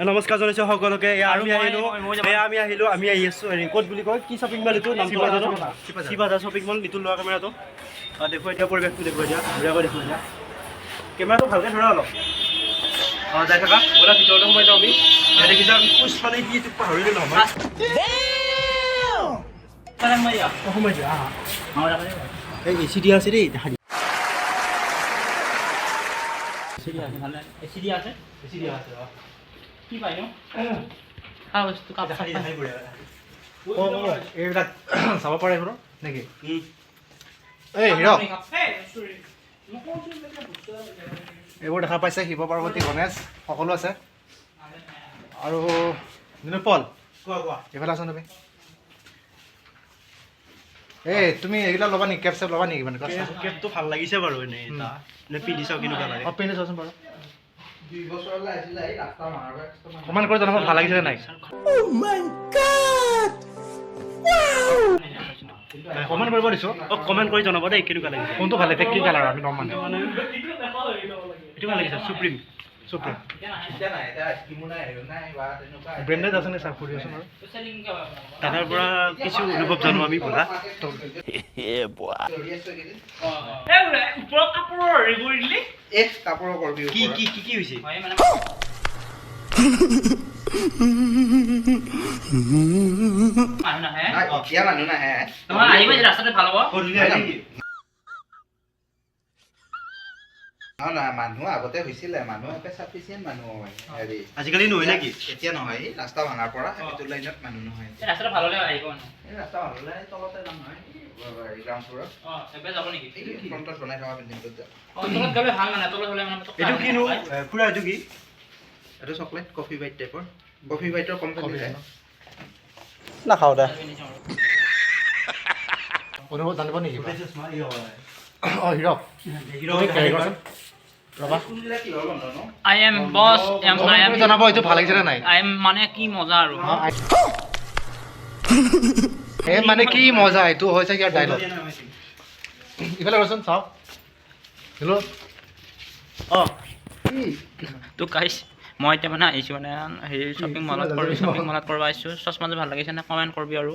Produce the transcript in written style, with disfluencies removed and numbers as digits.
নমস্কাৰ জনাইছোঁ সকলোকে। আমি আহি আছোঁ হেৰি ক'ত বুলি কয়, কি শ্বপিং মল এইটো নামটো নাজানো, শিৱাদা শ্বপিং মল। নিতুল লোৱা কেমেৰাটো দেখুৱাই দিয়া, পৰিৱেশটো দেখুৱাই দিয়া, ধুনীয়াকৈ দেখুৱাই দিয়া। কেমেৰাটো ভালকৈ ধৰা অলপ। যাই থাকা ব'লা, ভিতৰতে সোমাই যাওঁ আমি। দেখিছা আমি কোচ মানে কি এইটো পাহৰিলোঁ নহয়। সোমাই দিয়া এই এ চি দিয়া আছে দেই, দেখা দিয়া। এইবিলাক চাব পাৰে এইবোৰ নেকি? এই হিৰ এইবোৰ দেখা পাইছে, শিৱ পাৰ্বতী গণেশ সকলো আছে। আৰু পল এইফালে আছা তুমি? এই তুমি এইবিলাক ল'বা নেকি? কেব চেপ ল'বা নেকি? মানে কেবটো ভাল লাগিছে বাৰু, এনেই পিন্ধি চাওঁ কেনেকুৱা লাগে। পিন্ধি চাওঁচোন বাৰু, কমেণ্ট কৰি জনাব ভাল লাগিছে নাই। কমেণ্ট কৰিব দিছোঁ, কমেণ্ট কৰি জনাব দেই কেনেকুৱা লাগিছে, কোনটো ভাল লাগিছে, কি কালাৰ আমি ল'ম মানে। এইটো ভাল লাগিছে, চুপ্ৰিম ব্ৰেণ্ডেড আছে নে ছাৰ? সুধি আছোঁ বাৰু, তাৰ পৰা কিছু অনুভৱ জানো আমি ব'লা। কি কি কি কি হৈছে? মানুহ আগতে হৈছিলে, মানুহ চাফিচিয়েণ্ট মানুহ হেৰি আজিকালি নহয় নেকি? এতিয়া নহয়, ৰাস্তা ভাঙাৰ পৰা সেইটো লাইনত মানুহ নহয়। ৰাস্তাটো ভাল হ'লে আহিব মানে। এই ৰাস্তা ভাল হ'লে তলতে যাম নহয়, গ্ৰাউণ্ড ফ্ল'ৰত। এবাৰ যাব নেকি? ফ্ৰণ্টত বনাই থকা বিল্ডিংটোত যাম। তলত গ'লে ভাল মানে, তলত হ'লে মানে এইটো কিনো খুৰা? এইটো কি? এইটো চকলেট কফি বাইট টাইপৰ, কফি বাইটৰ কোম্পানী নাখাওঁ দে। অনুভৱ জানিব নেকি? অঁ Hirak I am boss, I am জনাব এইটো ভাল লাগিছে নে নাই? I am মানে কি মজা আৰু। এই মানে কি মজা, এইটো হৈছে কি ডাইলগ। ইফালে ৰচোন চাওঁ। হেল্ল' অঁ তো গাইছ, মই এতিয়া মানে আহিছোঁ মানে হেৰি শ্বপিং মলত কৰিব আহিছোঁ। চশমাযোৰ ভাল লাগিছে নে কমেণ্ট কৰিবি আৰু।